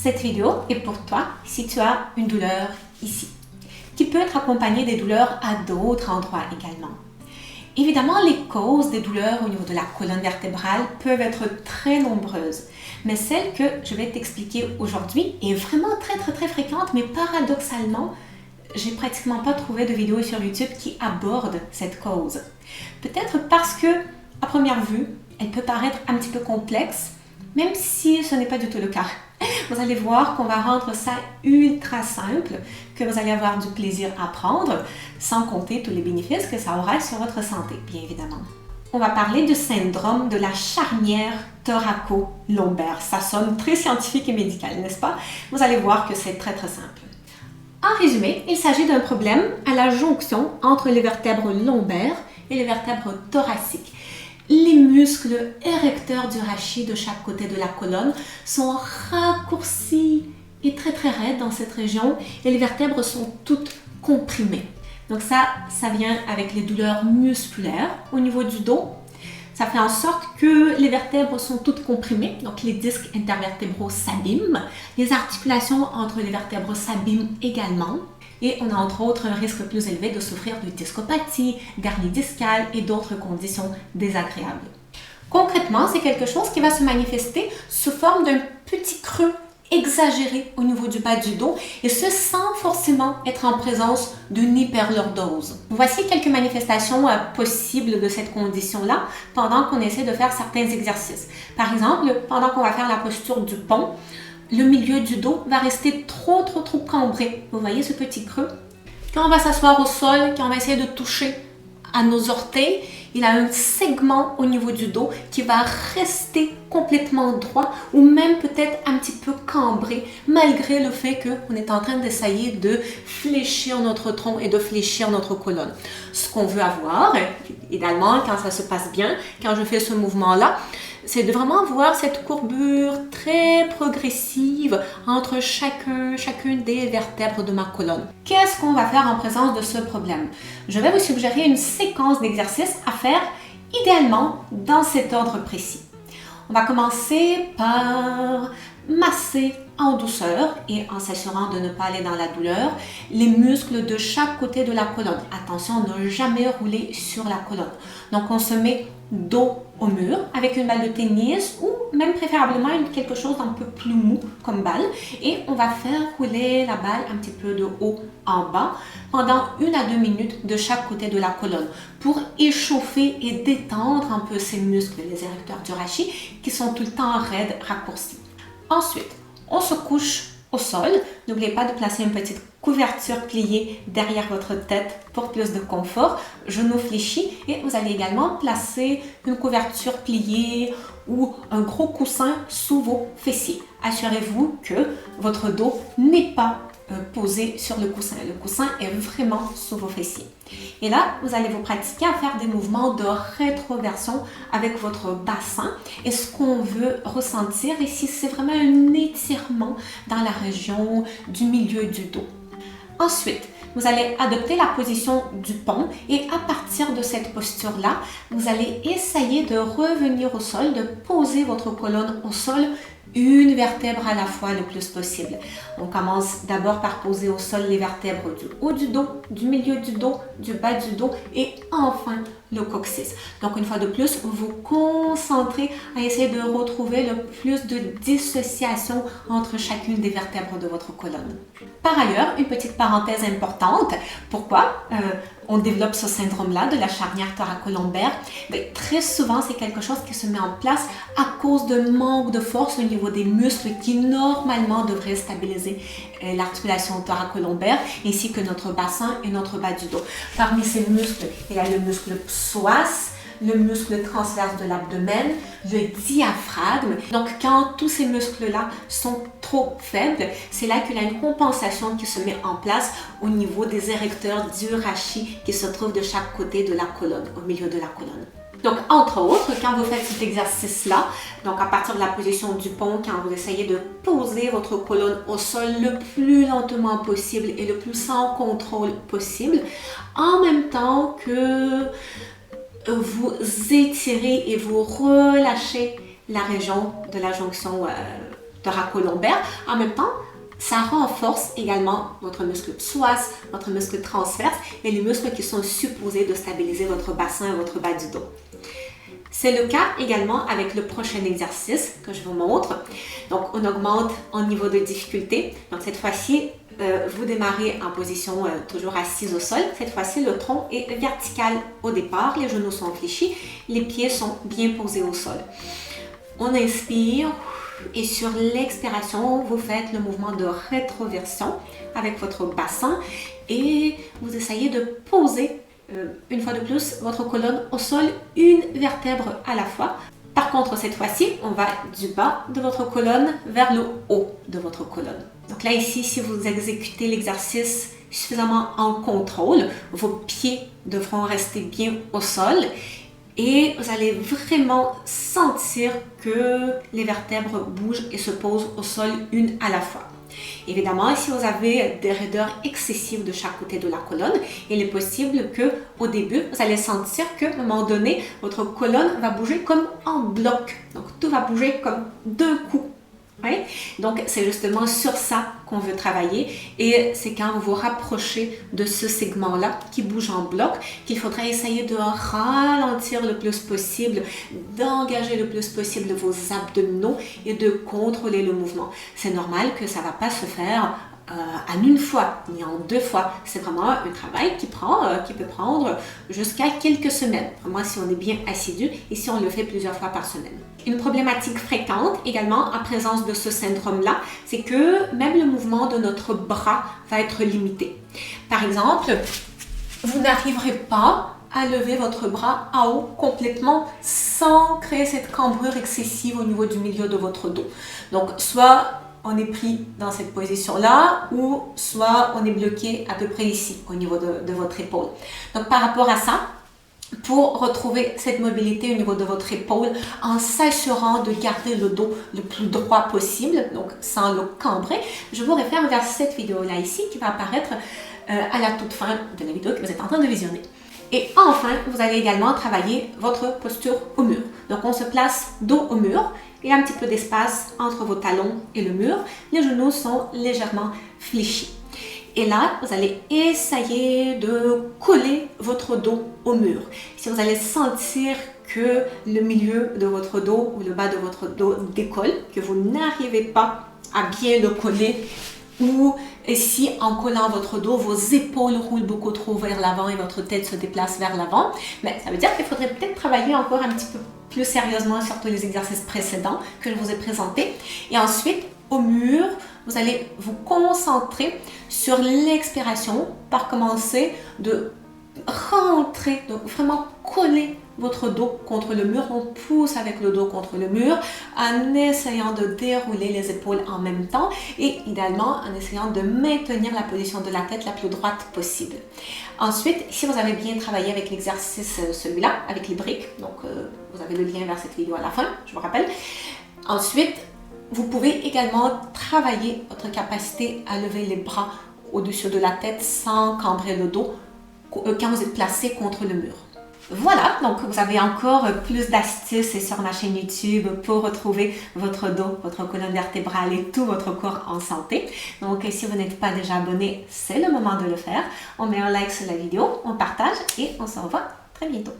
Cette vidéo est pour toi si tu as une douleur ici, qui peut être accompagnée des douleurs à d'autres endroits également. Évidemment, les causes des douleurs au niveau de la colonne vertébrale peuvent être très nombreuses, mais celle que je vais t'expliquer aujourd'hui est vraiment très fréquente, mais paradoxalement, j'ai pratiquement pas trouvé de vidéo sur YouTube qui aborde cette cause. Peut-être parce que, à première vue, elle peut paraître un petit peu complexe, même si ce n'est pas du tout le cas. Vous allez voir qu'on va rendre ça ultra simple, que vous allez avoir du plaisir à apprendre, sans compter tous les bénéfices que ça aura sur votre santé, bien évidemment. On va parler du syndrome de la charnière thoraco-lombaire. Ça sonne très scientifique et médical, n'est-ce pas? Vous allez voir que c'est très simple. En résumé, il s'agit d'un problème à la jonction entre les vertèbres lombaires et les vertèbres thoraciques. Les muscles érecteurs du rachis de chaque côté de la colonne sont raccourcis et très raides dans cette région et les vertèbres sont toutes comprimées. Donc ça vient avec les douleurs musculaires au niveau du dos. Ça fait en sorte que les vertèbres sont toutes comprimées, donc les disques intervertébraux s'abîment, les articulations entre les vertèbres s'abîment également. Et on a entre autres un risque plus élevé de souffrir de discopathie, d'hernie discale et d'autres conditions désagréables. Concrètement, c'est quelque chose qui va se manifester sous forme d'un petit creux exagéré au niveau du bas du dos et ce sans forcément être en présence d'une hyperlordose. Voici quelques manifestations possibles de cette condition-là pendant qu'on essaie de faire certains exercices. Par exemple, pendant qu'on va faire la posture du pont, le milieu du dos va rester trop cambré. Vous voyez ce petit creux? Quand on va s'asseoir au sol, quand on va essayer de toucher à nos orteils, il a un segment au niveau du dos qui va rester complètement droit ou même peut-être un petit peu cambré malgré le fait qu'on est en train d'essayer de fléchir notre tronc et de fléchir notre colonne. Ce qu'on veut avoir, idéalement quand ça se passe bien, quand je fais ce mouvement-là, c'est de vraiment voir cette courbure très progressive entre chacune des vertèbres de ma colonne. Qu'est-ce qu'on va faire en présence de ce problème? Je vais vous suggérer une séquence d'exercices à faire idéalement dans cet ordre précis. On va commencer par masser en douceur et en s'assurant de ne pas aller dans la douleur les muscles de chaque côté de la colonne. Attention, ne jamais rouler sur la colonne. Donc on se met dos au mur avec une balle de tennis ou même préférablement quelque chose d'un peu plus mou comme balle et on va faire rouler la balle un petit peu de haut en bas pendant 1 à 2 minutes de chaque côté de la colonne pour échauffer et détendre un peu ces muscles, les érecteurs du rachis qui sont tout le temps raides, raccourcis. Ensuite, on se couche au sol. N'oubliez pas de placer une petite couverture pliée derrière votre tête pour plus de confort, genoux fléchis et vous allez également placer une couverture pliée ou un gros coussin sous vos fessiers. Assurez-vous que votre dos n'est pas posé sur le coussin. Le coussin est vraiment sous vos fessiers. Et là, vous allez vous pratiquer à faire des mouvements de rétroversion avec votre bassin. Et ce qu'on veut ressentir ici, c'est vraiment un étirement dans la région du milieu du dos. Ensuite, vous allez adopter la position du pont et à partir de cette posture-là, vous allez essayer de revenir au sol, de poser votre colonne au sol une vertèbre à la fois le plus possible. On commence d'abord par poser au sol les vertèbres du haut du dos, du milieu du dos, du bas du dos et enfin le coccyx. Donc une fois de plus, vous vous concentrez à essayer de retrouver le plus de dissociation entre chacune des vertèbres de votre colonne. Par ailleurs, une petite parenthèse importante, pourquoi on développe ce syndrome-là de la charnière thoraco-lombaire? Très souvent, c'est quelque chose qui se met en place à cause de manque de force au niveau des muscles qui normalement devraient stabiliser l'articulation thoraco-lombaire ainsi que notre bassin et notre bas du dos. Parmi ces muscles, il y a le muscle psoas, le muscle transverse de l'abdomen, le diaphragme. Donc, quand tous ces muscles-là sont trop faibles, c'est là qu'il y a une compensation qui se met en place au niveau des érecteurs du rachis qui se trouvent de chaque côté de la colonne, au milieu de la colonne. Donc, entre autres, quand vous faites cet exercice-là, donc à partir de la position du pont, quand vous essayez de poser votre colonne au sol le plus lentement possible et le plus sans contrôle possible, en même temps que vous étirez et vous relâchez la région de la jonction thoracolombaire. En même temps, ça renforce également votre muscle psoas, votre muscle transverse et les muscles qui sont supposés de stabiliser votre bassin et votre bas du dos. C'est le cas également avec le prochain exercice que je vous montre. Donc, on augmente en niveau de difficulté. Donc, cette fois-ci, vous démarrez en position toujours assise au sol. Cette fois-ci, le tronc est vertical au départ, les genoux sont fléchis, les pieds sont bien posés au sol. On inspire et sur l'expiration, vous faites le mouvement de rétroversion avec votre bassin et vous essayez de poser une fois de plus votre colonne au sol, une vertèbre à la fois. Par contre, cette fois-ci, on va du bas de votre colonne vers le haut de votre colonne. Donc là, ici, si vous exécutez l'exercice suffisamment en contrôle, vos pieds devront rester bien au sol et vous allez vraiment sentir que les vertèbres bougent et se posent au sol une à la fois. Évidemment, si vous avez des raideurs excessives de chaque côté de la colonne, il est possible que au début, vous allez sentir qu'à un moment donné, votre colonne va bouger comme en bloc. Donc, tout va bouger comme d'un coup. Oui? Donc, c'est justement sur ça qu'on veut travailler et c'est quand vous vous rapprochez de ce segment-là qui bouge en bloc qu'il faudra essayer de ralentir le plus possible, d'engager le plus possible vos abdominaux et de contrôler le mouvement. C'est normal que ça ne va pas se faire en une fois, ni en deux fois. C'est vraiment un travail qui peut prendre jusqu'à quelques semaines, vraiment si on est bien assidu et si on le fait plusieurs fois par semaine. Une problématique fréquente également en présence de ce syndrome-là, c'est que même le mouvement de notre bras va être limité. Par exemple, vous n'arriverez pas à lever votre bras en haut complètement sans créer cette cambrure excessive au niveau du milieu de votre dos. Donc, soit on est pris dans cette position-là ou soit on est bloqué à peu près ici au niveau de votre épaule. Donc, par rapport à ça, pour retrouver cette mobilité au niveau de votre épaule en s'assurant de garder le dos le plus droit possible, donc sans le cambrer, je vous réfère vers cette vidéo-là ici qui va apparaître à la toute fin de la vidéo que vous êtes en train de visionner. Et enfin, vous allez également travailler votre posture au mur. Donc, on se place dos au mur. Il y a un petit peu d'espace entre vos talons et le mur. Les genoux sont légèrement fléchis. Et là, vous allez essayer de coller votre dos au mur. Si vous allez sentir que le milieu de votre dos ou le bas de votre dos décolle, que vous n'arrivez pas à bien le coller, ou si en collant votre dos, vos épaules roulent beaucoup trop vers l'avant et votre tête se déplace vers l'avant, mais ça veut dire qu'il faudrait peut-être travailler encore un petit peu plus sérieusement sur tous les exercices précédents que je vous ai présentés. Et ensuite, au mur, vous allez vous concentrer sur l'expiration par commencer de rentrer, donc vraiment coller votre dos contre le mur. On pousse avec le dos contre le mur en essayant de dérouler les épaules en même temps et idéalement en essayant de maintenir la position de la tête la plus droite possible. Ensuite, si vous avez bien travaillé avec l'exercice celui-là, avec les briques, donc vous avez le lien vers cette vidéo à la fin, je vous rappelle. Ensuite, vous pouvez également travailler votre capacité à lever les bras au-dessus de la tête sans cambrer le dos quand vous êtes placé contre le mur. Voilà, donc vous avez encore plus d'astuces sur ma chaîne YouTube pour retrouver votre dos, votre colonne vertébrale et tout votre corps en santé. Donc si vous n'êtes pas déjà abonné, c'est le moment de le faire. On met un like sur la vidéo, on partage et on se revoit très bientôt.